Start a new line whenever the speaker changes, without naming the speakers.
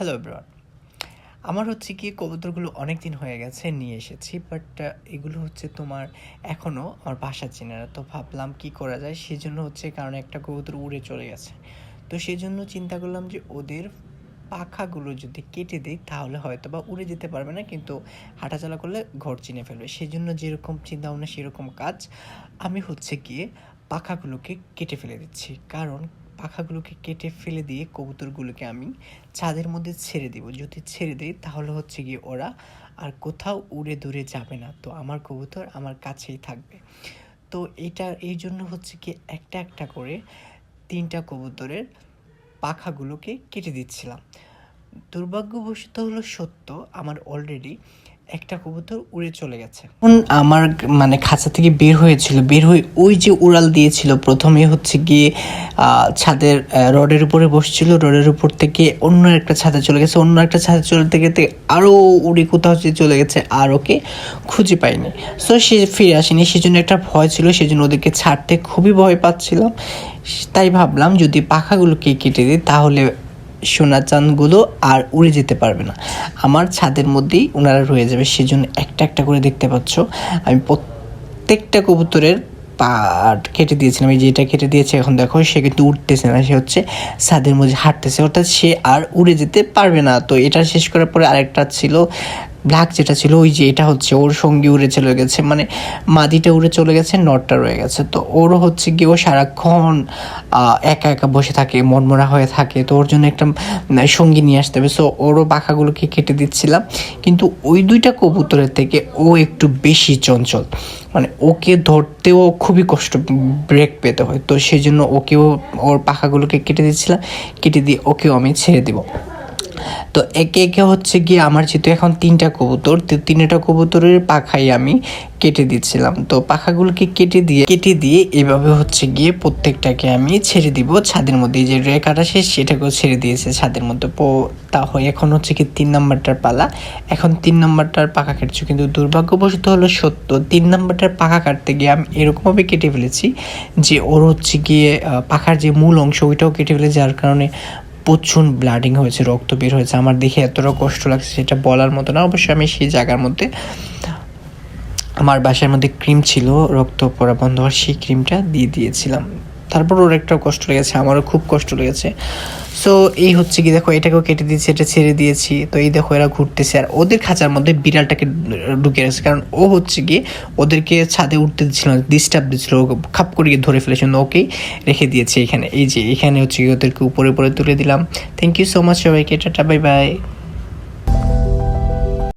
Hello everyone. আমার হচ্ছে গিয়ে কবুতরগুলো অনেক দিন হয়ে গেছে নিয়ে এসেছি, বাট এগুলো হচ্ছে তোমার এখনও আমার বাসা চেনে না। তো ভাবলাম কি করা যায়, সেজন্য হচ্ছে কারণ একটা কবুতর উড়ে চলে গেছে। তো সেই জন্য চিন্তা করলাম যে ওদের পাখাগুলো যদি কেটে দিই তাহলে হয়তো বা উড়ে যেতে পারবে না, কিন্তু হাঁটাচলা করলে ঘর চিনে ফেলবে। সেই জন্য যেরকম চিন্তা ভাবনা সেরকম কাজ। আমি হচ্ছে গিয়ে পাখাগুলোকে কেটে ফেলে দিচ্ছি, কারণ পাখাগুলোকে কেটে ফেলে দিয়ে কবুতরগুলোকে আমি ছাদের মধ্যে ছেড়ে দিব। যদি ছেড়ে দিই তাহলে হচ্ছে গিয়ে ওরা আর কোথাও উড়ে দূরে যাবে না, তো আমার কবুতর আমার কাছেই থাকবে। তো এই জন্য হচ্ছে কি একটা একটা করে 3টা কবুতরের পাখাগুলোকে কেটে দিচ্ছিলাম। দুর্ভাগ্যবশত হলো সত্য, আমার অলরেডি একটা কবুতর উড়ে চলে গেছে। এখন আমার মানে খাঁচা থেকে বের হয়েছিল, বের হয়ে ওই যে উড়াল দিয়েছিল প্রথমে হচ্ছে গিয়ে ছাদের রডের উপরে বসছিল, রডের উপর থেকে অন্য একটা ছাদে চলে গেছে, অন্য একটা ছাদে চলতে গেতে আরও উড়ে কোথাও চলে গেছে, আর ওকে খুঁজে পাইনি। সো সে ফিরে আসেনি, সেজন্য একটা ভয় ছিল, সেজন্য ওদেরকে ছাড়তে খুবই ভয় পাচ্ছিলাম। তাই ভাবলাম যদি পাখাগুলোকে কেটে দিই তাহলে সোনা চাঁদগুলো আর উড়ে যেতে পারবে না, আমার ছাদের মধ্যেই ওনারা রয়ে যাবে। সেজন্য একটা একটা করে দেখতে পাচ্ছ আমি প্রত্যেকটা কবুতরের পাট কেটে দিয়েছিলাম। এই যে এটা কেটে দিয়েছে, এখন দেখো সে কিন্তু উঠতেছে না, সে হচ্ছে ছাদের মধ্যে হাঁটতেছে, অর্থাৎ সে আর উড়ে যেতে পারবে না। তো এটা শেষ করার পরে আরেকটা ছিল ব্ল্যাক, যেটা ছিল ওই যে এটা হচ্ছে ওর সঙ্গে উড়ে চলে গেছে, মানে মাদিটা উড়ে চলে গেছে, নটটা রয়ে গেছে। তো ওরও হচ্ছে গিয়ে ও সারাক্ষণ একা একা বসে থাকে, মনমরা হয়ে থাকে, তো ওর জন্য একটা সঙ্গী নিয়ে আসতে হবে। সো ওরও পাখাগুলোকে কেটে দিচ্ছিলাম, কিন্তু ওই 2টা কবুতরের থেকে ও একটু বেশি চঞ্চল, মানে ওকে ধরতেও খুবই কষ্ট, ব্রেক পেতে হয়। তো সেই জন্য ওকেও ওর পাখাগুলোকে কেটে দিচ্ছিলাম, কেটে দিয়ে ওকেও আমি ছেড়ে দিব। তো একে একে হচ্ছে গিয়ে আমার যেহেতু এখন 3টা কবুতর, তো 3টা কবুতরের পাখাই আমি কেটে দিচ্ছিলাম। তো পাখাগুলোকে কেটে দিয়ে এভাবে হচ্ছে গিয়ে প্রত্যেকটাকে আমি ছেড়ে দিব ছাদের মধ্যে। যে রে কাটা শেষ সেটাকেও ছেড়ে দিয়েছে ছাদের মধ্যে। তা হয় এখন হচ্ছে কি 3 নাম্বারটার পালা। এখন 3 নাম্বারটার পাখা কাটছে, কিন্তু দুর্ভাগ্যবশত হলো সত্য 3 নাম্বারটার পাখা কাটতে গিয়ে আমি এরকমভাবে কেটে ফেলেছি যে ওর হচ্ছে গিয়ে পাখার যে মূল অংশ ওইটাও কেটে ফেলে, যার কারণে প্রচুর ব্লাডিং হয়েছে, রক্ত বের হয়েছে। আমার দেখে এতটা কষ্ট লাগছে সেটা বলার মতো না। অবশ্যই আমি সেই জায়গার মধ্যে আমার বাসার মধ্যে ক্রিম ছিল রক্ত পড়া বন্ধ হওয়ার, সেই ক্রিমটা দিয়ে দিয়েছিলাম। তারপর ওর একটা কষ্ট লেগেছে, আমারও খুব কষ্ট লেগেছে। সো এই হচ্ছে কি দেখো এটাকেও কেটে দিয়েছি, এটা ছেড়ে দিয়েছি। তো এই দেখো এরা ঘুরতেছে, আর ওদের খাঁচার মধ্যে বিড়ালটাকে ঢুকে গেছে, কারণ ও হচ্ছে গিয়ে ওদেরকে ছাদে উঠতে দিচ্ছিল না, ডিস্টার্ব দিচ্ছিল, খাপ করে ধরে ফেলেছে, ওকেই রেখে দিয়েছে এখানে। এই যে এখানে হচ্ছে গিয়ে ওদেরকে উপরে উপরে তুলে দিলাম। থ্যাংক ইউ সো মাচ সবাইকে, টাটা বাই বাই।